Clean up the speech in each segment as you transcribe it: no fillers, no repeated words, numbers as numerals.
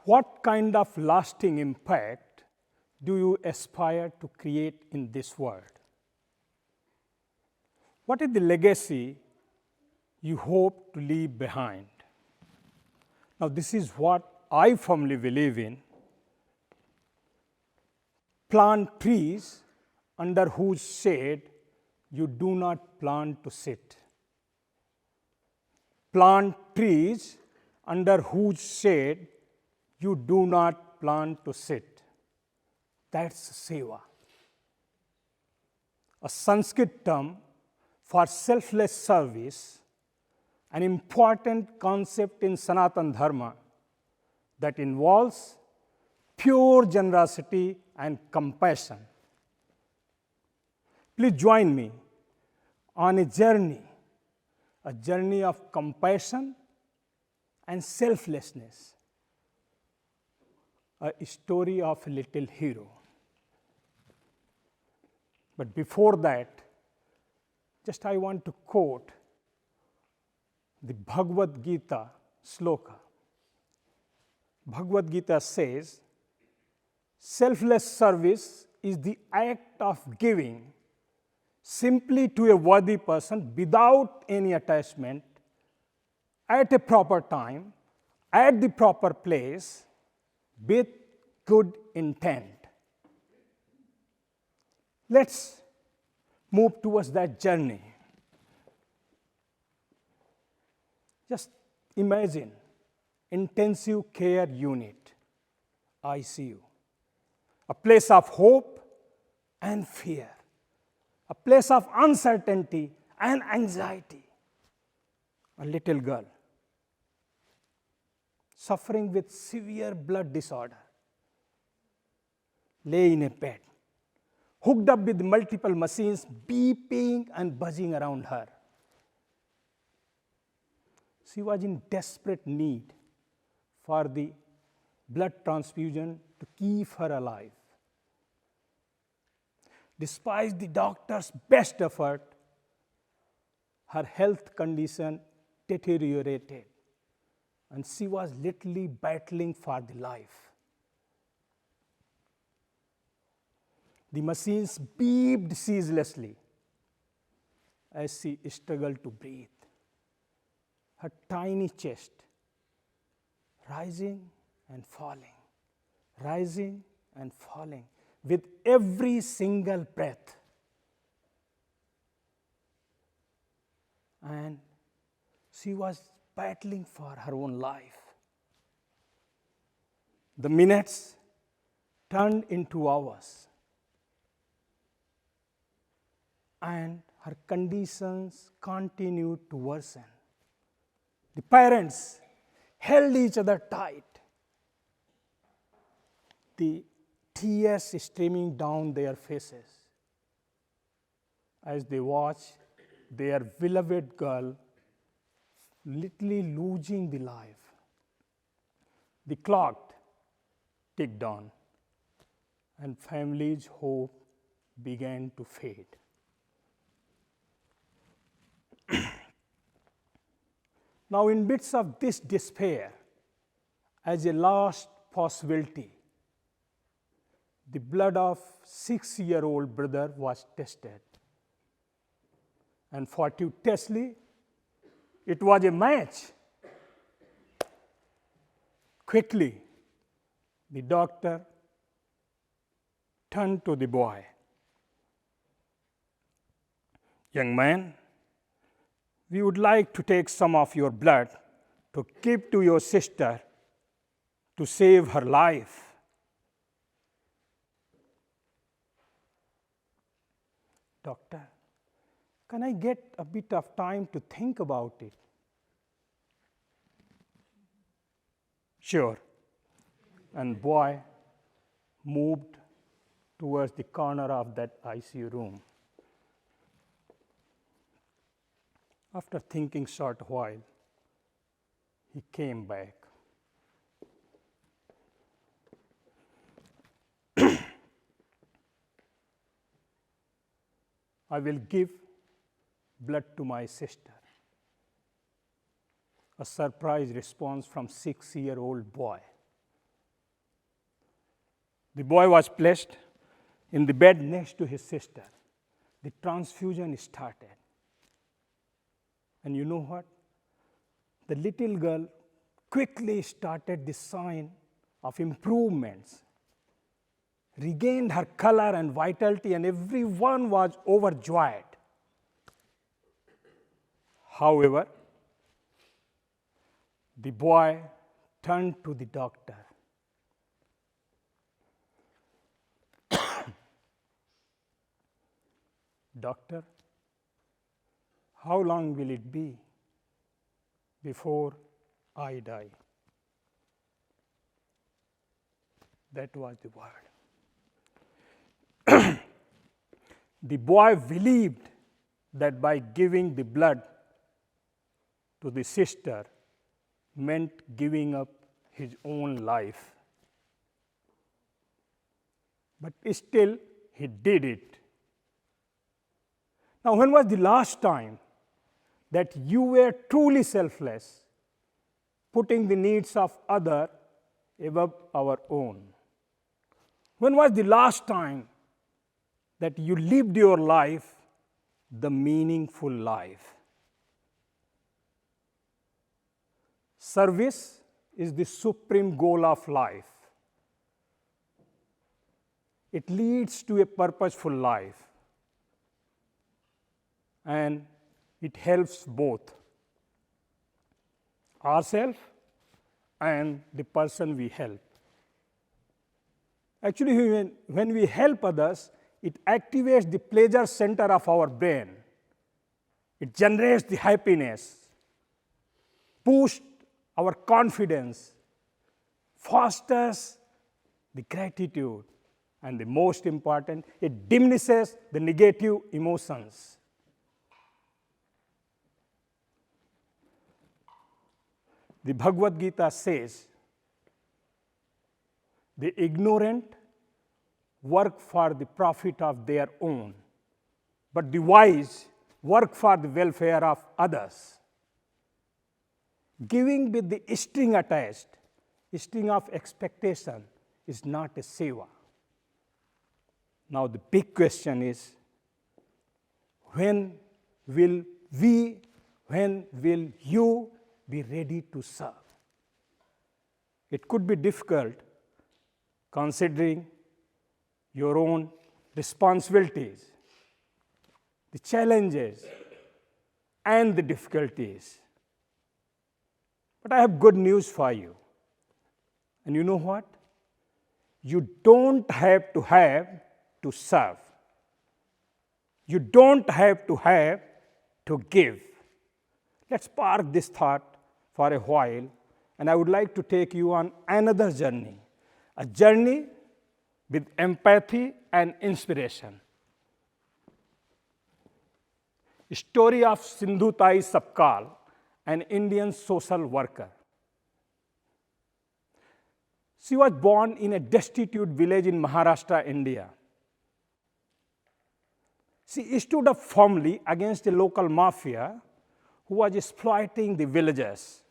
What kind of lasting impact do you aspire to create in this world? What is the legacy you hope to leave behind? Now, this is what I firmly believe in. Plant trees under whose shade you do not plan to sit. Plant trees under whose shade you do not plan to sit. That's SEWA, a Sanskrit term for selfless service, an important concept in Sanatana Dharma that involves pure generosity and compassion. Please join me on a journey of compassion and selflessness, a story of a little hero. But before that, just I want to quote the Bhagavad Gita sloka. Bhagavad Gita says, selfless service is the act of giving simply to a worthy person without any attachment, at a proper time, at the proper place, with good intent. Let's move towards that journey. Just imagine intensive care unit, ICU, a place of hope and fear, a place of uncertainty and anxiety. A little girl suffering with severe blood disorder lay in a bed, hooked up with multiple machines beeping and buzzing around her. She was in desperate need for the blood transfusion to keep her alive. Despite the doctor's best effort, her health condition deteriorated, and she was literally battling for the life. The machines beeped ceaselessly as she struggled to breathe. Her tiny chest rising and falling, rising and falling with every single breath. And she was battling for her own life. The minutes turned into hours, and her conditions continued to worsen. The parents held each other tight, the tears streaming down their faces as they watched their beloved girl literally losing the life. The clock ticked on, and family's hope began to fade. Now, in midst of this despair, as a last possibility, the blood of 6-year-old brother was tested. And fortuitously, it was a match. Quickly, the doctor turned to the boy. Young man, we would like to take some of your blood to give to your sister to save her life. Doctor, can I get a bit of time to think about it? Sure. And boy moved towards the corner of that ICU room. After thinking short while, he came back. I will give blood to my sister. A surprise response from 6-year-old boy. The boy was placed in the bed next to his sister. The transfusion started. And you know what? The little girl quickly started the sign of improvements, regained her color and vitality, and everyone was overjoyed. However, the boy turned to the doctor. Doctor, how long will it be before I die? That was the word. The boy believed that by giving the blood to the sister meant giving up his own life. But still, he did it. Now, when was the last time that you were truly selfless, putting the needs of others above our own? When was the last time that you lived your life the meaningful life? Service is the supreme goal of life. It leads to a purposeful life, and it helps both ourselves and the person we help. Actually, when we help others, it activates the pleasure center of our brain. It generates the happiness, boosts our confidence, fosters the gratitude, and the most important, it diminishes the negative emotions. The Bhagavad Gita says, the ignorant work for the profit of their own, but the wise work for the welfare of others. Giving with the string attached, string of expectation, is not a SEWA. Now the big question is, when will you be ready to serve? It could be difficult considering your own responsibilities, the challenges, and the difficulties. But I have good news for you. And you know what? You don't have to serve. You don't have to give. Let's park this thought for a while, and I would like to take you on another journey, a journey with empathy and inspiration. Story of Sindhutai Sapkal, an Indian social worker. She was born in a destitute village in Maharashtra, India. She stood up firmly against a local mafia who was exploiting the villagers.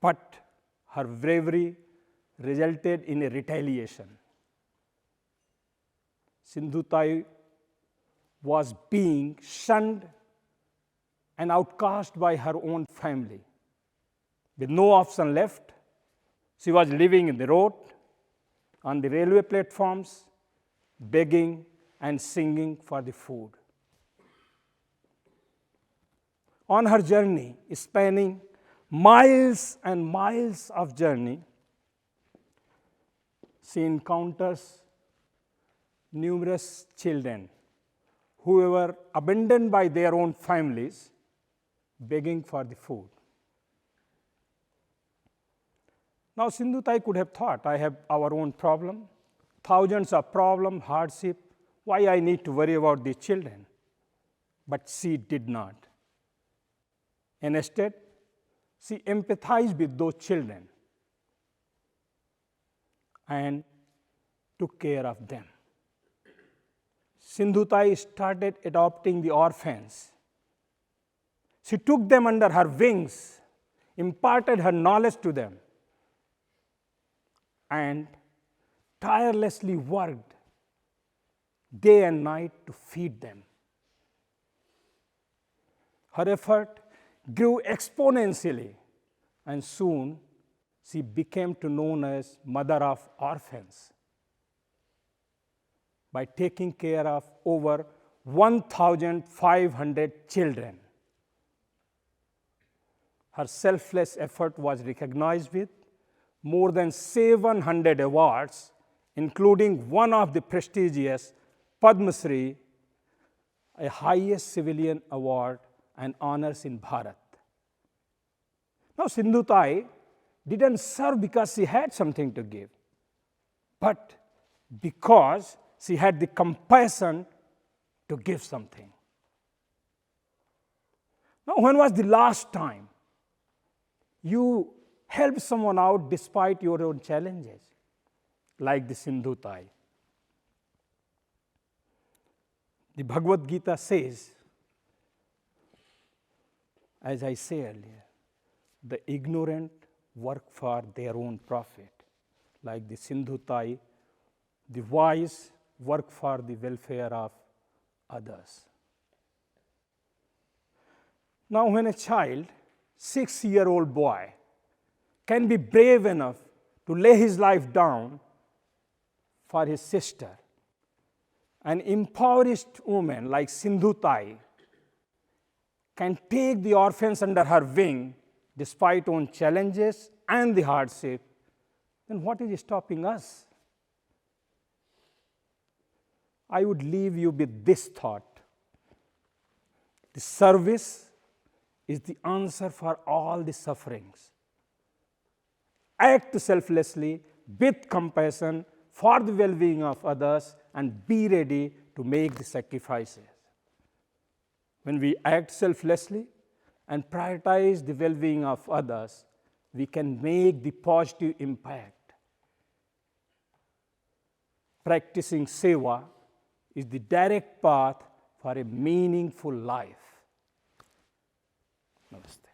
But her bravery resulted in a retaliation. Sindhutai was being shunned and outcast by her own family. With no option left, she was living in the road, on the railway platforms, begging and singing for the food. On her journey, spanning miles and miles of journey, she encounters numerous children who were abandoned by their own families, begging for the food. Now, Sindhutai could have thought, I have our own problem, thousands of problems, hardship, why I need to worry about these children? But she did not. Instead, she empathized with those children and took care of them. Sindhutai started adopting the orphans. She took them under her wings, imparted her knowledge to them, and tirelessly worked day and night to feed them. Her effort grew exponentially, and soon she became known as Mother of Orphans by taking care of over 1,500 children. Her selfless effort was recognized with more than 700 awards, including one of the prestigious Padma Shri, a highest civilian award and honors in Bharat. Now, Sindhutai didn't serve because she had something to give, but because she had the compassion to give something. Now, when was the last time you helped someone out despite your own challenges, like the Sindhutai? The Bhagavad Gita says, as I said earlier, the ignorant work for their own profit, like the Sindhutai. The wise work for the welfare of others. Now, when a child, 6-year-old boy, can be brave enough to lay his life down for his sister, an impoverished woman like Sindhutai can take the orphans under her wing despite own challenges and the hardship, then what is stopping us? I would leave you with this thought. The service is the answer for all the sufferings. Act selflessly with compassion for the well-being of others and be ready to make the sacrifices. When we act selflessly and prioritize the well-being of others, we can make the positive impact. Practicing SEWA is the direct path for a meaningful life. Namaste.